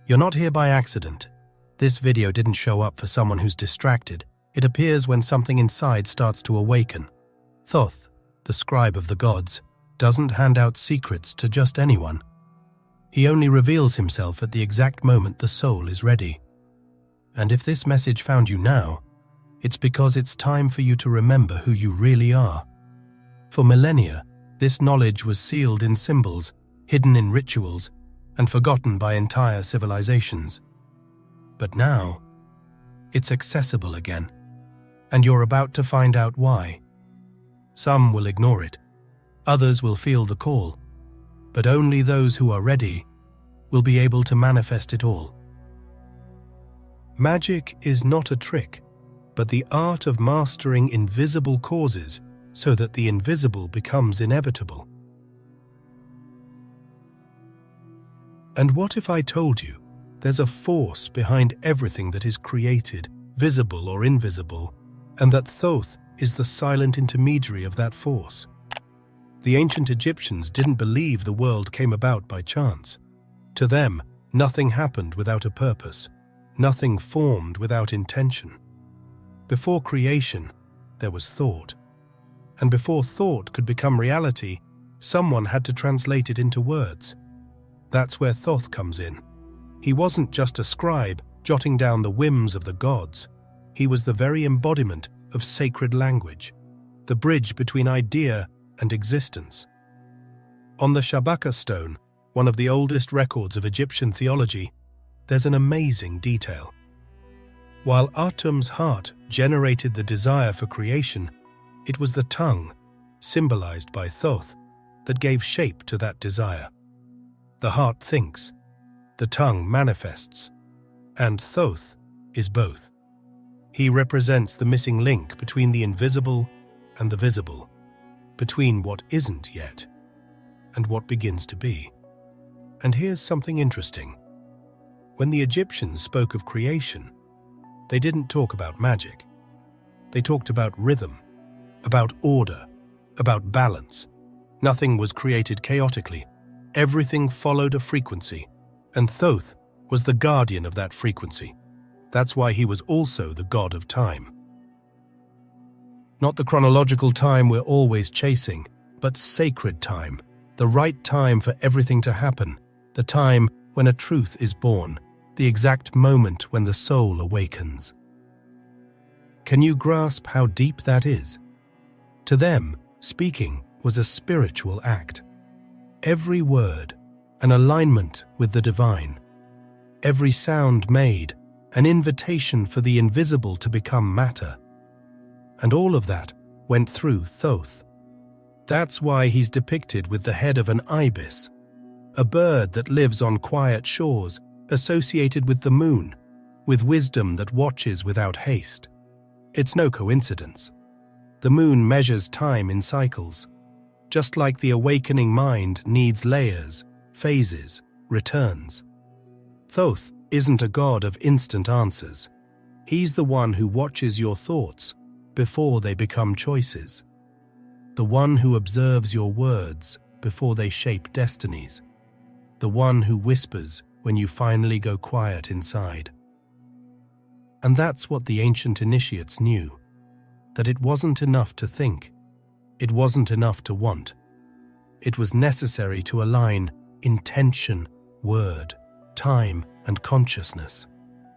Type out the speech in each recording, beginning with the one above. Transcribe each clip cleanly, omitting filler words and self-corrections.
You're not here by accident. This video didn't show up for someone who's distracted. It appears when something inside starts to awaken. Thoth, the scribe of the gods, doesn't hand out secrets to just anyone. He only reveals himself at the exact moment the soul is ready. And if this message found you now, it's because it's time for you to remember who you really are. For millennia, this knowledge was sealed in symbols, hidden in rituals, and forgotten by entire civilizations. But now, it's accessible again, and you're about to find out why. Some will ignore it, others will feel the call, but only those who are ready will be able to manifest it all. Magic is not a trick, but the art of mastering invisible causes so that the invisible becomes inevitable. And what if I told you there's a force behind everything that is created, visible or invisible, and that Thoth is the silent intermediary of that force? The ancient Egyptians didn't believe the world came about by chance. To them, nothing happened without a purpose, nothing formed without intention. Before creation, there was thought. And before thought could become reality, someone had to translate it into words. That's where Thoth comes in. He wasn't just a scribe jotting down the whims of the gods. He was the very embodiment of sacred language, the bridge between idea and existence. On the Shabaka stone, one of the oldest records of Egyptian theology, there's an amazing detail. While Atum's heart generated the desire for creation, it was the tongue, symbolized by Thoth, that gave shape to that desire. The heart thinks, the tongue manifests, and Thoth is both. He represents the missing link between the invisible and the visible, between what isn't yet and what begins to be. And here's something interesting. When the Egyptians spoke of creation, they didn't talk about magic. They talked about rhythm, about order, about balance. Nothing was created chaotically. Everything followed a frequency, and Thoth was the guardian of that frequency. That's why he was also the god of time. Not the chronological time we're always chasing, but sacred time, the right time for everything to happen, the time when a truth is born, the exact moment when the soul awakens. Can you grasp how deep that is? To them, speaking was a spiritual act. Every word, an alignment with the divine. Every sound made, an invitation for the invisible to become matter. And all of that went through Thoth. That's why he's depicted with the head of an ibis, a bird that lives on quiet shores, associated with the moon, with wisdom that watches without haste. It's no coincidence. The moon measures time in cycles. Just like the awakening mind needs layers, phases, returns. Thoth isn't a god of instant answers. He's the one who watches your thoughts before they become choices. The one who observes your words before they shape destinies. The one who whispers when you finally go quiet inside. And that's what the ancient initiates knew, that it wasn't enough to think. It wasn't enough to want. It was necessary to align intention, word, time, and consciousness.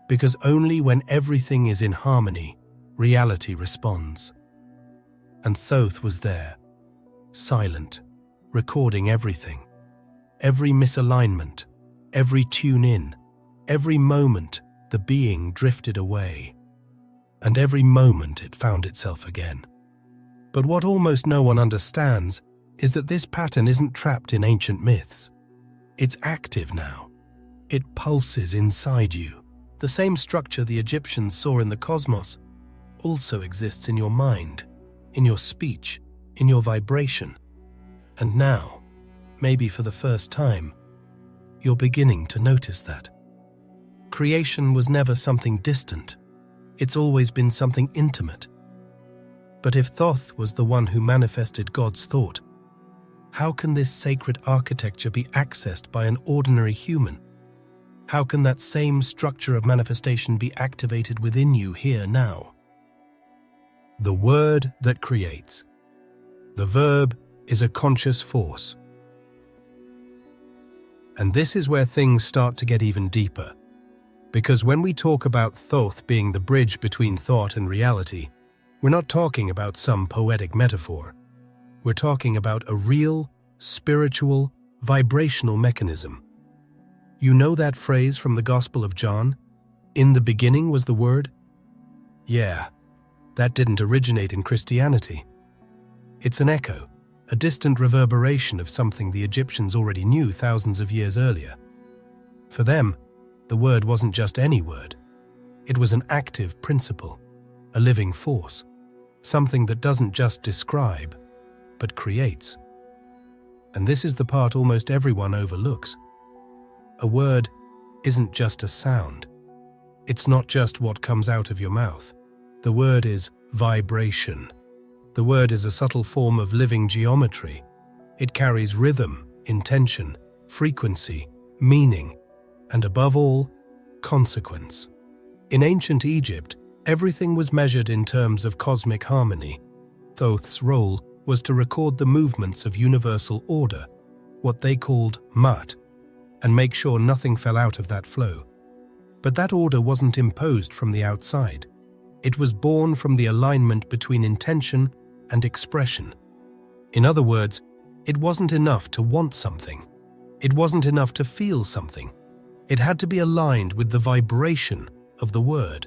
Because only when everything is in harmony, reality responds. And Thoth was there, silent, recording everything. Every misalignment, every tune-in, every moment the being drifted away. And every moment it found itself again. But what almost no one understands is that this pattern isn't trapped in ancient myths. It's active now. It pulses inside you. The same structure the Egyptians saw in the cosmos also exists in your mind, in your speech, in your vibration. And now, maybe for the first time, you're beginning to notice that. Creation was never something distant. It's always been something intimate. But if Thoth was the one who manifested God's thought, how can this sacred architecture be accessed by an ordinary human? How can that same structure of manifestation be activated within you here now? The word that creates. The verb is a conscious force. And this is where things start to get even deeper. Because when we talk about Thoth being the bridge between thought and reality, we're not talking about some poetic metaphor. We're talking about a real, spiritual, vibrational mechanism. You know that phrase from the Gospel of John? In the beginning was the Word? Yeah, that didn't originate in Christianity. It's an echo, a distant reverberation of something the Egyptians already knew thousands of years earlier. For them, the Word wasn't just any word. It was an active principle, a living force, something that doesn't just describe, but creates. And this is the part almost everyone overlooks. A word isn't just a sound. It's not just what comes out of your mouth. The word is vibration. The word is a subtle form of living geometry. It carries rhythm, intention, frequency, meaning, and above all, consequence. In ancient Egypt, everything was measured in terms of cosmic harmony. Thoth's role was to record the movements of universal order, what they called Mut, and make sure nothing fell out of that flow. But that order wasn't imposed from the outside. It was born from the alignment between intention and expression. In other words, it wasn't enough to want something. It wasn't enough to feel something. It had to be aligned with the vibration of the word.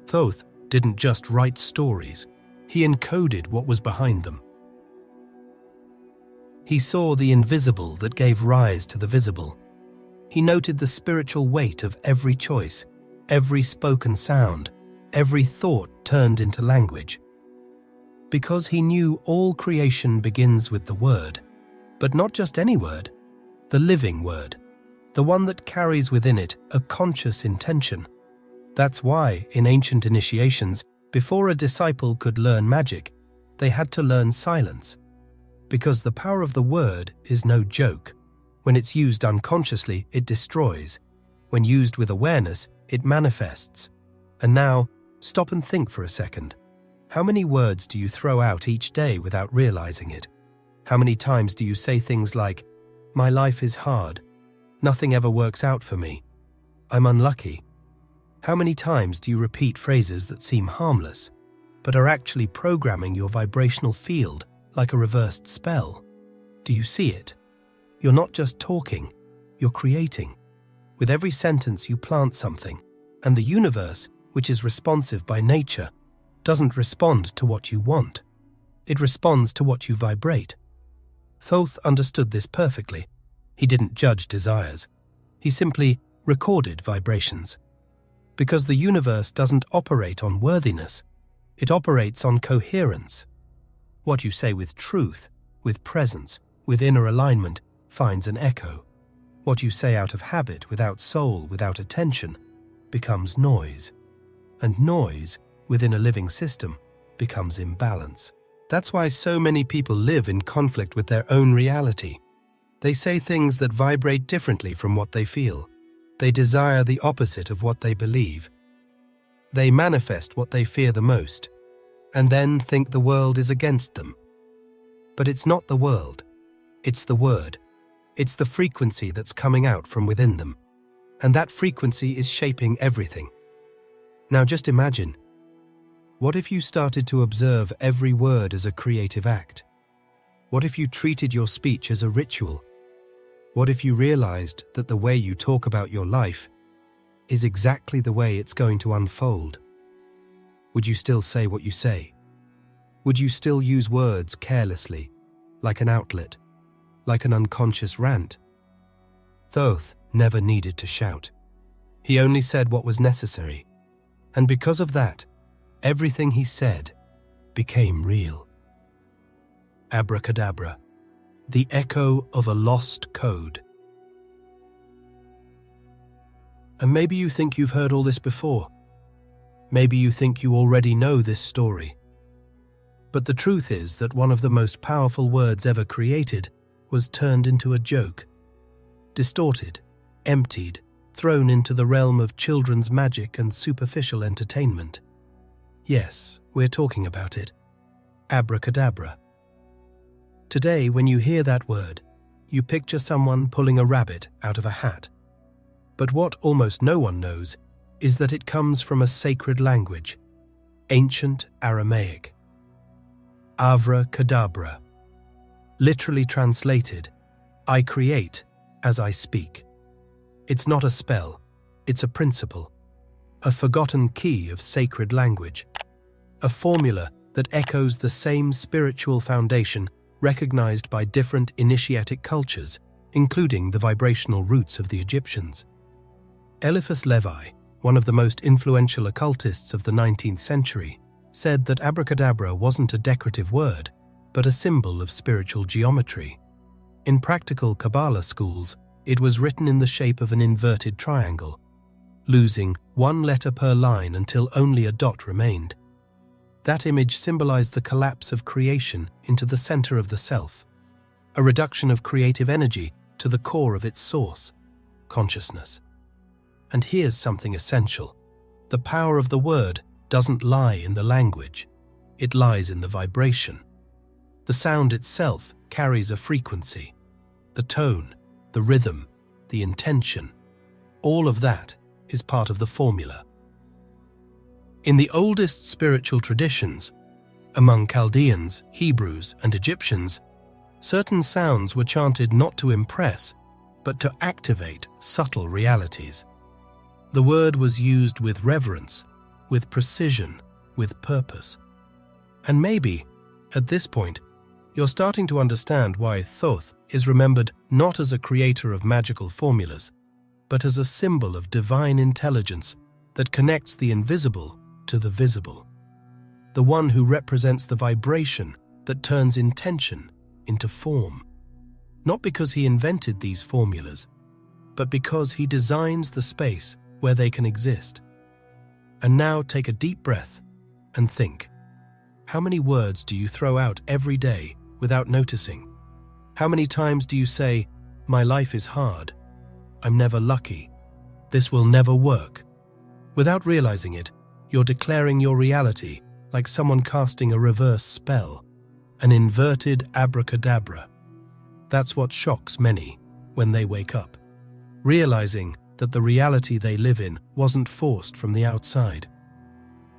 Thoth didn't just write stories. He encoded what was behind them. He saw the invisible that gave rise to the visible. He noted the spiritual weight of every choice, every spoken sound, every thought turned into language. Because he knew all creation begins with the word, but not just any word, the living word, the one that carries within it a conscious intention. That's why, in ancient initiations, before a disciple could learn magic, they had to learn silence. Because the power of the word is no joke. When it's used unconsciously, it destroys. When used with awareness, it manifests. And now, stop and think for a second. How many words do you throw out each day without realizing it? How many times do you say things like, "My life is hard. Nothing ever works out for me. I'm unlucky"? How many times do you repeat phrases that seem harmless, but are actually programming your vibrational field like a reversed spell? Do you see it? You're not just talking, you're creating. With every sentence you plant something, and the universe, which is responsive by nature, doesn't respond to what you want. It responds to what you vibrate. Thoth understood this perfectly. He didn't judge desires. He simply recorded vibrations. Because the universe doesn't operate on worthiness, it operates on coherence. What you say with truth, with presence, with inner alignment, finds an echo. What you say out of habit, without soul, without attention, becomes noise. And noise, within a living system, becomes imbalance. That's why so many people live in conflict with their own reality. They say things that vibrate differently from what they feel. They desire the opposite of what they believe. They manifest what they fear the most, and then think the world is against them. But it's not the world. It's the word. It's the frequency that's coming out from within them. And that frequency is shaping everything. Now just imagine, what if you started to observe every word as a creative act? What if you treated your speech as a ritual? What if you realized that the way you talk about your life is exactly the way it's going to unfold? Would you still say what you say? Would you still use words carelessly, like an outlet, like an unconscious rant? Thoth never needed to shout. He only said what was necessary. And because of that, everything he said became real. Abracadabra, the echo of a lost code. And maybe you think you've heard all this before. Maybe you think you already know this story. But the truth is that one of the most powerful words ever created was turned into a joke. Distorted, emptied, thrown into the realm of children's magic and superficial entertainment. Yes, we're talking about it. Abracadabra. Today, when you hear that word, you picture someone pulling a rabbit out of a hat. But what almost no one knows is that it comes from a sacred language, ancient Aramaic. Abracadabra. Literally translated, I create as I speak. It's not a spell, it's a principle, a forgotten key of sacred language, a formula that echoes the same spiritual foundation recognized by different initiatic cultures, including the vibrational roots of the Egyptians. Eliphas Levi, one of the most influential occultists of the 19th century, said that abracadabra wasn't a decorative word, but a symbol of spiritual geometry. In practical Kabbalah schools, it was written in the shape of an inverted triangle, losing one letter per line until only a dot remained. That image symbolized the collapse of creation into the center of the self, a reduction of creative energy to the core of its source, consciousness. And here's something essential. The power of the word doesn't lie in the language. It lies in the vibration. The sound itself carries a frequency. The tone, the rhythm, the intention, all of that is part of the formula. In the oldest spiritual traditions, among Chaldeans, Hebrews, and Egyptians, certain sounds were chanted not to impress, but to activate subtle realities. The word was used with reverence, with precision, with purpose. And maybe, at this point, you're starting to understand why Thoth is remembered not as a creator of magical formulas, but as a symbol of divine intelligence that connects the invisible to the visible. The one who represents the vibration that turns intention into form. Not because he invented these formulas, but because he designs the space where they can exist. And now take a deep breath and think. How many words do you throw out every day without noticing? How many times do you say, "My life is hard. I'm never lucky. This will never work"? Without realizing it, you're declaring your reality like someone casting a reverse spell, an inverted abracadabra. That's what shocks many when they wake up, realizing that the reality they live in wasn't forced from the outside.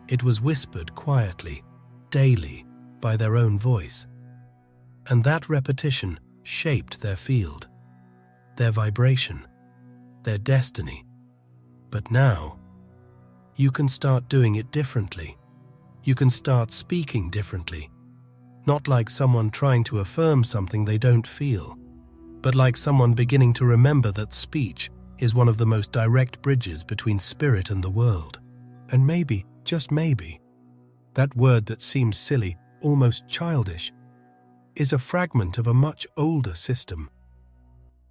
It was whispered quietly, daily, by their own voice. And that repetition shaped their field, their vibration, their destiny. But now, you can start doing it differently. You can start speaking differently. Not like someone trying to affirm something they don't feel, but like someone beginning to remember that speech is one of the most direct bridges between spirit and the world. And maybe, just maybe, that word that seems silly, almost childish, is a fragment of a much older system.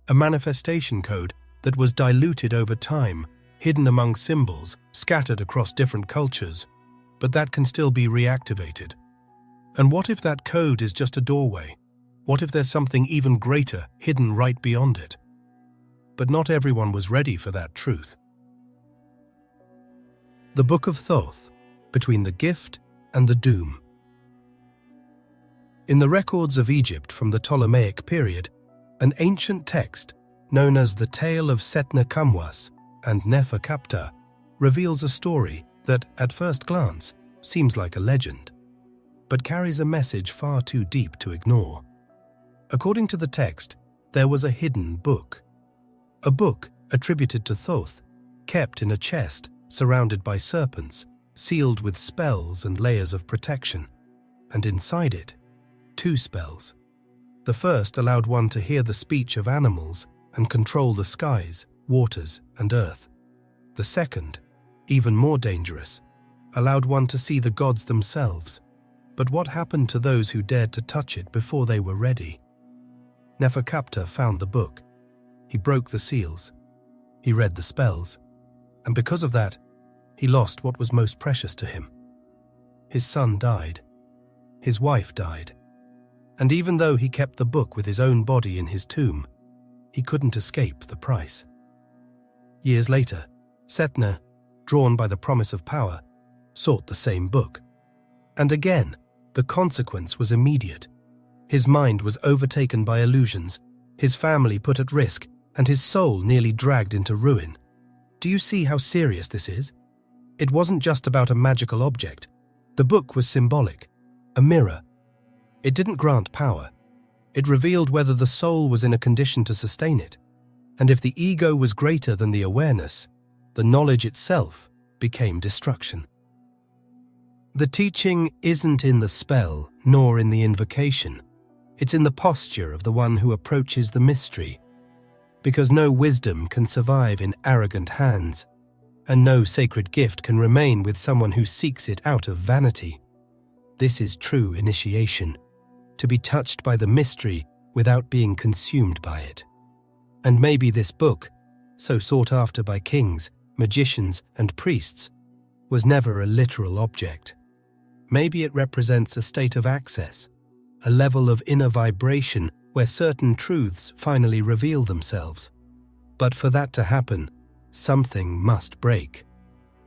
A manifestation code that was diluted over time, hidden among symbols, scattered across different cultures, but that can still be reactivated. And what if that code is just a doorway? What if there's something even greater hidden right beyond it? But not everyone was ready for that truth. The Book of Thoth, between the gift and the doom. In the records of Egypt from the Ptolemaic period, an ancient text known as the Tale of Setna Kamwas and Neferkaptah reveals a story that, at first glance, seems like a legend, but carries a message far too deep to ignore. According to the text, there was a hidden book. A book attributed to Thoth, kept in a chest surrounded by serpents, sealed with spells and layers of protection, and inside it, 2 spells. The first allowed one to hear the speech of animals and control the skies, waters, and earth. The second, even more dangerous, allowed one to see the gods themselves. But what happened to those who dared to touch it before they were ready? Neferkaptah found the book. He broke the seals. He read the spells. And because of that, he lost what was most precious to him. His son died. His wife died. And even though he kept the book with his own body in his tomb, he couldn't escape the price. Years later, Setna, drawn by the promise of power, sought the same book. And again, the consequence was immediate. His mind was overtaken by illusions, his family put at risk, and his soul nearly dragged into ruin. Do you see how serious this is? It wasn't just about a magical object. The book was symbolic, a mirror. It didn't grant power. It revealed whether the soul was in a condition to sustain it. And if the ego was greater than the awareness, the knowledge itself became destruction. The teaching isn't in the spell, nor in the invocation. It's in the posture of the one who approaches the mystery. Because no wisdom can survive in arrogant hands, and no sacred gift can remain with someone who seeks it out of vanity. This is true initiation, to be touched by the mystery without being consumed by it. And maybe this book, so sought after by kings, magicians, and priests, was never a literal object. Maybe it represents a state of access, a level of inner vibration where certain truths finally reveal themselves. But for that to happen, something must break.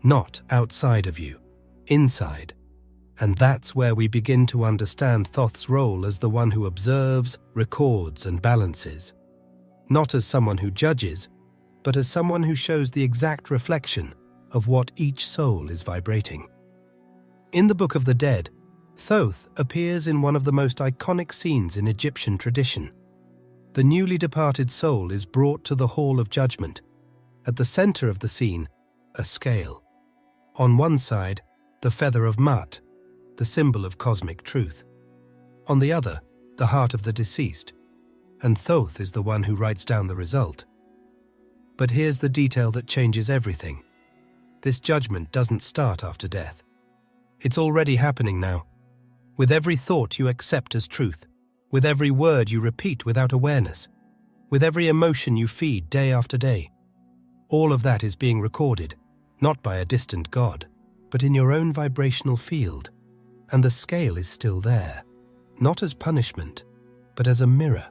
Not outside of you, inside. And that's where we begin to understand Thoth's role as the one who observes, records, and balances. Not as someone who judges, but as someone who shows the exact reflection of what each soul is vibrating. In the Book of the Dead, Thoth appears in one of the most iconic scenes in Egyptian tradition. The newly departed soul is brought to the Hall of Judgment. At the center of the scene, a scale. On one side, the feather of Mut, the symbol of cosmic truth. On the other, the heart of the deceased. And Thoth is the one who writes down the result. But here's the detail that changes everything. This judgment doesn't start after death. It's already happening now. With every thought you accept as truth, with every word you repeat without awareness, with every emotion you feed day after day. All of that is being recorded, not by a distant God, but in your own vibrational field. And the scale is still there, not as punishment, but as a mirror.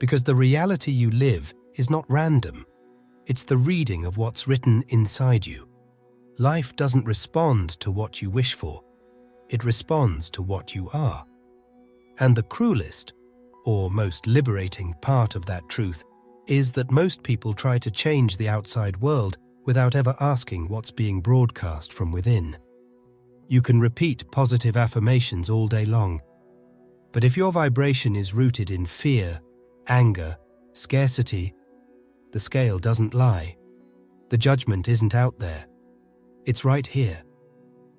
Because the reality you live is not random. It's the reading of what's written inside you. Life doesn't respond to what you wish for. It responds to what you are. And the cruelest, or most liberating part of that truth is that most people try to change the outside world without ever asking what's being broadcast from within. You can repeat positive affirmations all day long, but if your vibration is rooted in fear, anger, scarcity, the scale doesn't lie. The judgment isn't out there. It's right here,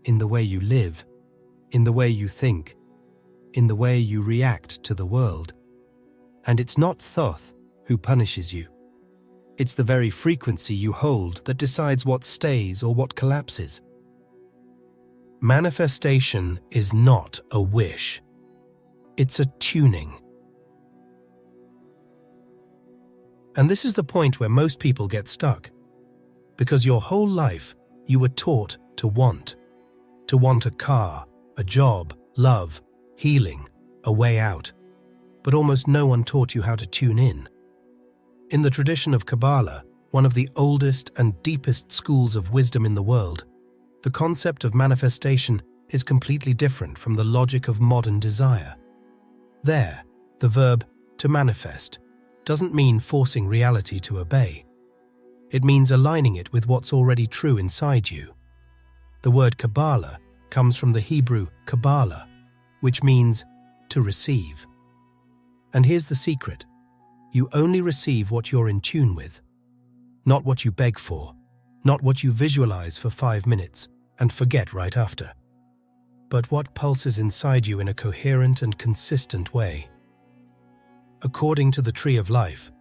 in the way you live, in the way you think, in the way you react to the world. And it's not Thoth who punishes you. It's the very frequency you hold that decides what stays or what collapses. Manifestation is not a wish. It's a tuning. And this is the point where most people get stuck. Because your whole life, you were taught to want. To want a car, a job, love, healing, a way out. But almost no one taught you how to tune in. In the tradition of Kabbalah, one of the oldest and deepest schools of wisdom in the world, the concept of manifestation is completely different from the logic of modern desire. There, the verb to manifest doesn't mean forcing reality to obey. It means aligning it with what's already true inside you. The word Kabbalah comes from the Hebrew Kabbalah, which means to receive. And here's the secret. You only receive what you're in tune with. Not what you beg for, not what you visualize for 5 minutes and forget right after, but what pulses inside you in a coherent and consistent way. According to the Tree of Life,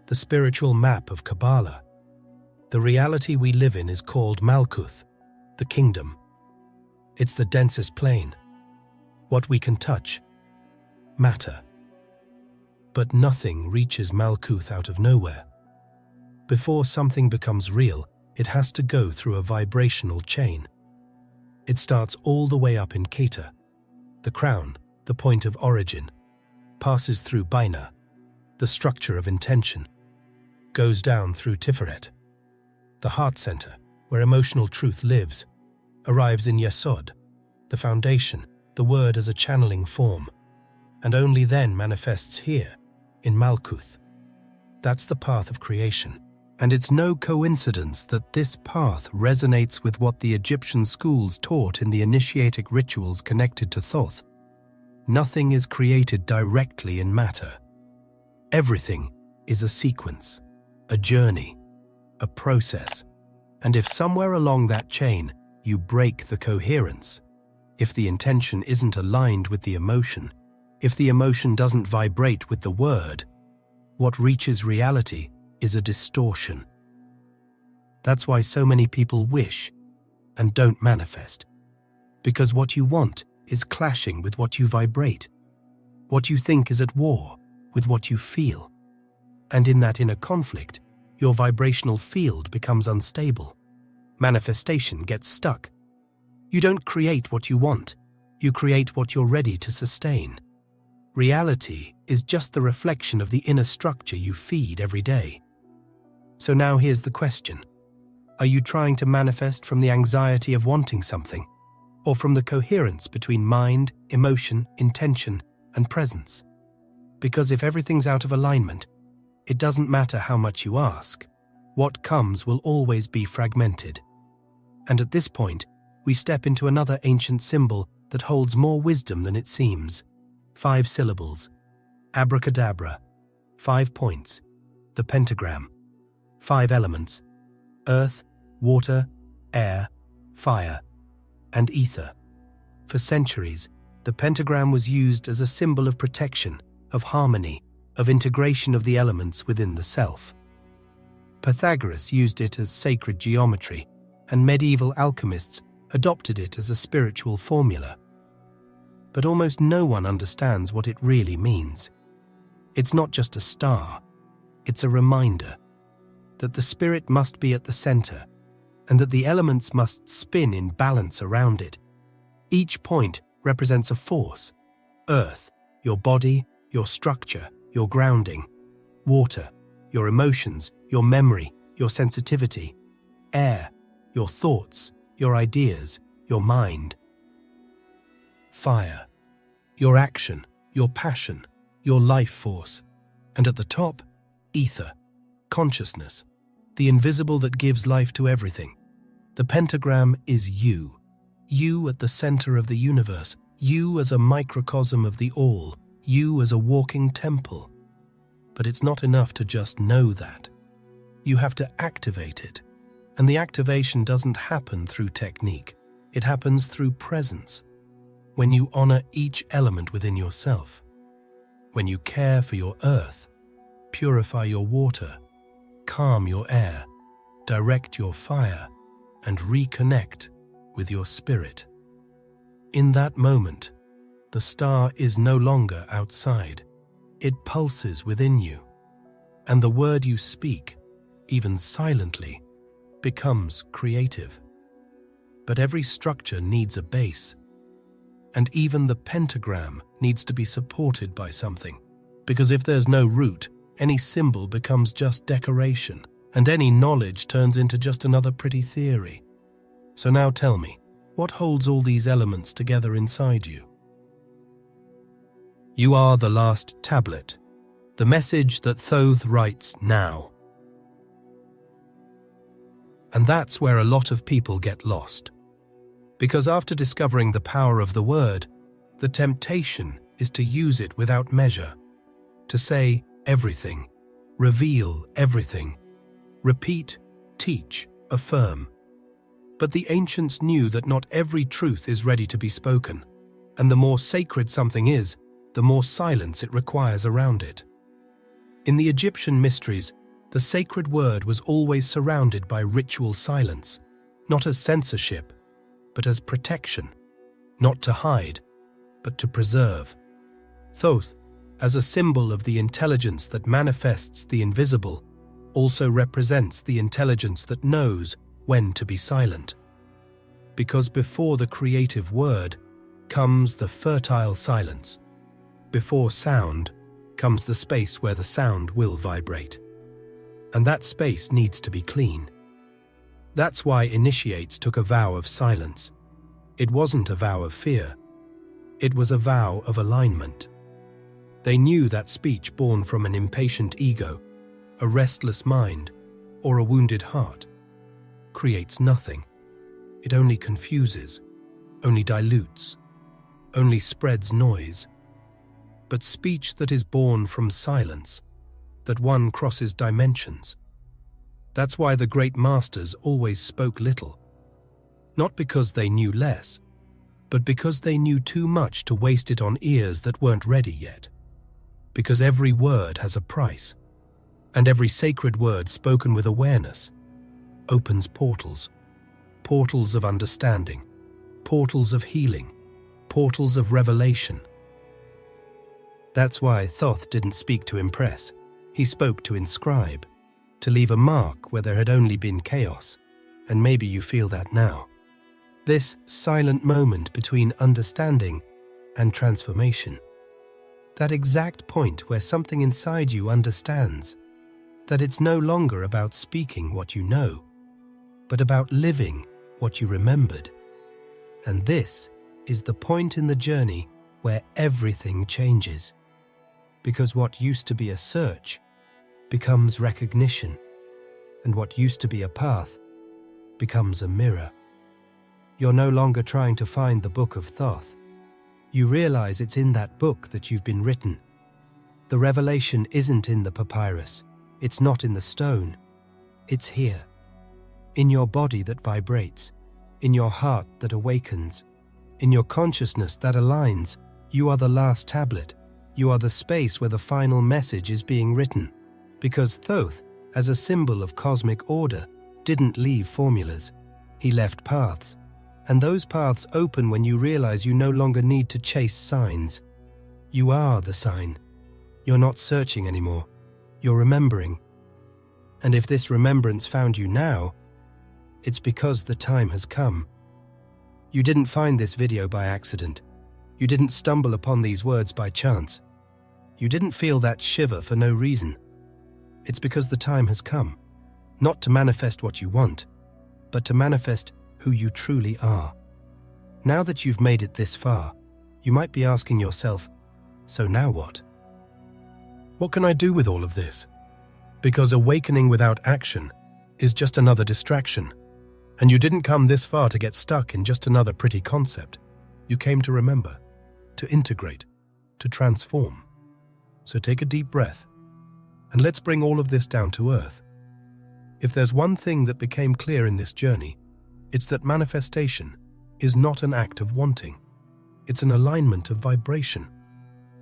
the spiritual map of Kabbalah, the reality we live in is called Malkuth, the kingdom. It's the densest plane, what we can touch, matter. But nothing reaches Malkuth out of nowhere. Before something becomes real, it has to go through a vibrational chain. It starts all the way up in Keter, the crown, the point of origin, passes through Bina, the structure of intention, goes down through Tiferet, the heart center, where emotional truth lives, arrives in Yesod, the foundation, the word as a channeling form, and only then manifests here, in Malkuth. That's the path of creation. And it's no coincidence that this path resonates with what the Egyptian schools taught in the initiatic rituals connected to Thoth. Nothing is created directly in matter. Everything is a sequence, a journey, a process. And if somewhere along that chain you break the coherence, if the intention isn't aligned with the emotion, if the emotion doesn't vibrate with the word, what reaches reality is a distortion. That's why so many people wish and don't manifest, because what you want is clashing with what you vibrate. What you think is at war with what you feel. And in that inner conflict, your vibrational field becomes unstable. Manifestation gets stuck. You don't create what you want, you create what you're ready to sustain. Reality is just the reflection of the inner structure you feed every day. So now here's the question. Are you trying to manifest from the anxiety of wanting something, or from the coherence between mind, emotion, intention, and presence? Because if everything's out of alignment, it doesn't matter how much you ask. What comes will always be fragmented. And at this point, we step into another ancient symbol that holds more wisdom than it seems. 5 syllables. Abracadabra. 5 points. The pentagram. 5 elements: earth, water, air, fire, and ether. For centuries, the pentagram was used as a symbol of protection, of harmony, of integration of the elements within the self. Pythagoras used it as sacred geometry, and medieval alchemists adopted it as a spiritual formula. But almost no one understands what it really means. It's not just a star, it's a reminder that the spirit must be at the center, and that the elements must spin in balance around it. Each point represents a force: earth, your body, your structure, your grounding; water, your emotions, your memory, your sensitivity; air, your thoughts, your ideas, your mind; fire, your action, your passion, your life force; and at the top, ether, consciousness, the invisible that gives life to everything. The pentagram is you at the center of the universe, you as a microcosm of the all, you as a walking temple. But it's not enough to just know that. You have to activate it. And the activation doesn't happen through technique. It happens through presence. When you honor each element within yourself. When you care for your earth, purify your water, calm your air, direct your fire, and reconnect with your spirit. In that moment, the star is no longer outside. It pulses within you, and the word you speak, even silently, becomes creative. But every structure needs a base, and even the pentagram needs to be supported by something, because if there's no root, any symbol becomes just decoration, and any knowledge turns into just another pretty theory. So now tell me, what holds all these elements together inside you? You are the last tablet, the message that Thoth writes now. And that's where a lot of people get lost. Because after discovering the power of the word, the temptation is to use it without measure, to say everything, reveal everything, repeat, teach, affirm. But the ancients knew that not every truth is ready to be spoken, and the more sacred something is, the more silence it requires around it. In the Egyptian mysteries, the sacred word was always surrounded by ritual silence, not as censorship, but as protection, not to hide, but to preserve. Thoth, as a symbol of the intelligence that manifests the invisible, also represents the intelligence that knows when to be silent. Because before the creative word comes the fertile silence. Before sound comes the space where the sound will vibrate. And that space needs to be clean. That's why initiates took a vow of silence. It wasn't a vow of fear. It was a vow of alignment. They knew that speech born from an impatient ego, a restless mind, or a wounded heart creates nothing. It only confuses, only dilutes, only spreads noise. But speech that is born from silence, that one crosses dimensions. That's why the great masters always spoke little. Not because they knew less, but because they knew too much to waste it on ears that weren't ready yet. Because every word has a price, and every sacred word spoken with awareness opens portals. Portals of understanding, portals of healing, portals of revelation. That's why Thoth didn't speak to impress. He spoke to inscribe, to leave a mark where there had only been chaos. And maybe you feel that now. This silent moment between understanding and transformation. That exact point where something inside you understands that it's no longer about speaking what you know, but about living what you remembered. And this is the point in the journey where everything changes. Because what used to be a search becomes recognition, and what used to be a path becomes a mirror. You're no longer trying to find the book of Thoth. You realize it's in that book that you've been written. The revelation isn't in the papyrus. It's not in the stone. It's here. In your body that vibrates. In your heart that awakens. In your consciousness that aligns. You are the last tablet. You are the space where the final message is being written. Because Thoth, as a symbol of cosmic order, didn't leave formulas. He left paths. And those paths open when you realize you no longer need to chase signs. You are the sign. You're not searching anymore. You're remembering. And if this remembrance found you now, it's because the time has come. You didn't find this video by accident. You didn't stumble upon these words by chance. You didn't feel that shiver for no reason. It's because the time has come, not to manifest what you want, but to manifest who you truly are. Now that you've made it this far, you might be asking yourself, so now what? What can I do with all of this? Because awakening without action is just another distraction. And you didn't come this far to get stuck in just another pretty concept. You came to remember, to integrate, to transform. So take a deep breath, and let's bring all of this down to earth. If there's one thing that became clear in this journey, it's that manifestation is not an act of wanting. It's an alignment of vibration.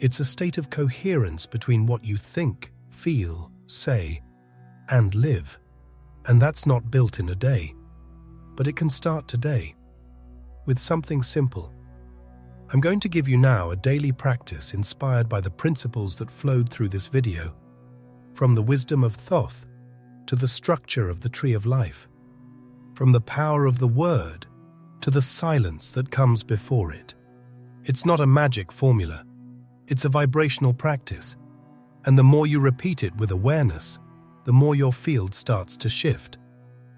It's a state of coherence between what you think, feel, say, and live. And that's not built in a day. But it can start today, with something simple. I'm going to give you now a daily practice inspired by the principles that flowed through this video, from the wisdom of Thoth to the structure of the tree of life, from the power of the word to the silence that comes before it. It's not a magic formula, it's a vibrational practice, and the more you repeat it with awareness, the more your field starts to shift.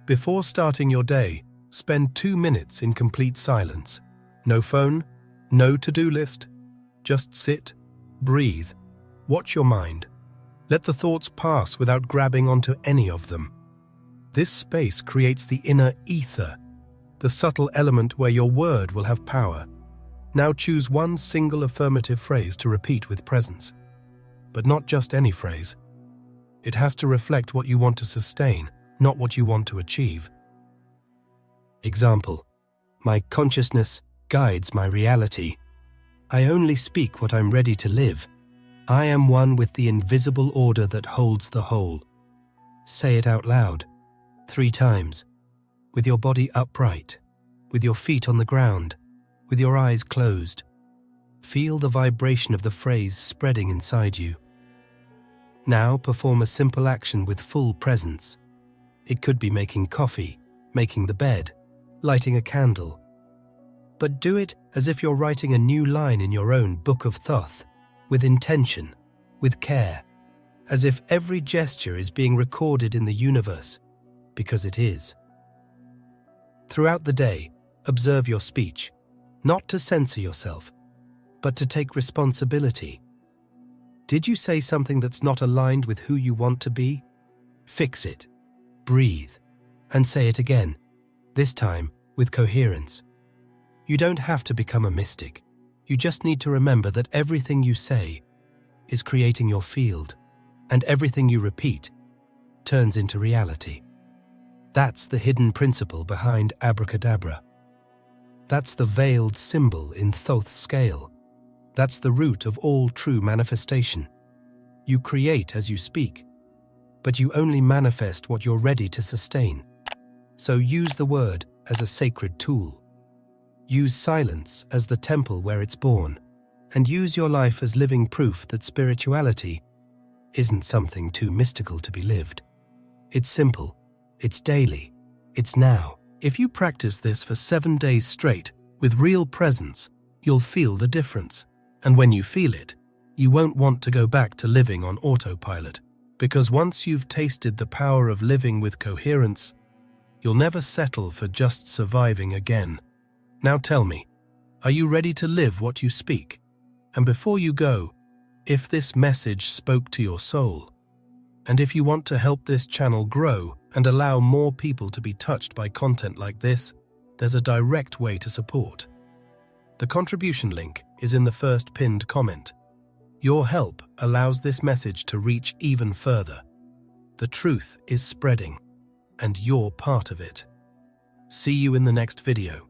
Before starting your day, spend 2 minutes in complete silence. No phone, no to-do list. Just sit, breathe, watch your mind. Let the thoughts pass without grabbing onto any of them. This space creates the inner ether, the subtle element where your word will have power. Now choose one single affirmative phrase to repeat with presence. But not just any phrase. It has to reflect what you want to sustain, not what you want to achieve. Example: my consciousness guides my reality. I only speak what I'm ready to live. I am one with the invisible order that holds the whole. Say it out loud, 3 times, with your body upright, with your feet on the ground, with your eyes closed. Feel the vibration of the phrase spreading inside you. Now perform a simple action with full presence. It could be making coffee, making the bed, lighting a candle. But do it as if you're writing a new line in your own book of Thoth, with intention, with care, as if every gesture is being recorded in the universe, because it is. Throughout the day, observe your speech, not to censor yourself, but to take responsibility. Did you say something that's not aligned with who you want to be? Fix it, breathe, and say it again, this time with coherence. You don't have to become a mystic. You just need to remember that everything you say is creating your field, and everything you repeat turns into reality. That's the hidden principle behind Abracadabra. That's the veiled symbol in Thoth's scale. That's the root of all true manifestation. You create as you speak, but you only manifest what you're ready to sustain. So use the word as a sacred tool. Use silence as the temple where it's born, and use your life as living proof that spirituality isn't something too mystical to be lived. It's simple, it's daily, it's now. If you practice this for 7 days straight with real presence, you'll feel the difference. And when you feel it, you won't want to go back to living on autopilot, because once you've tasted the power of living with coherence, you'll never settle for just surviving again. Now tell me, are you ready to live what you speak? And before you go, if this message spoke to your soul, and if you want to help this channel grow and allow more people to be touched by content like this, there's a direct way to support. The contribution link is in the first pinned comment. Your help allows this message to reach even further. The truth is spreading, and you're part of it. See you in the next video.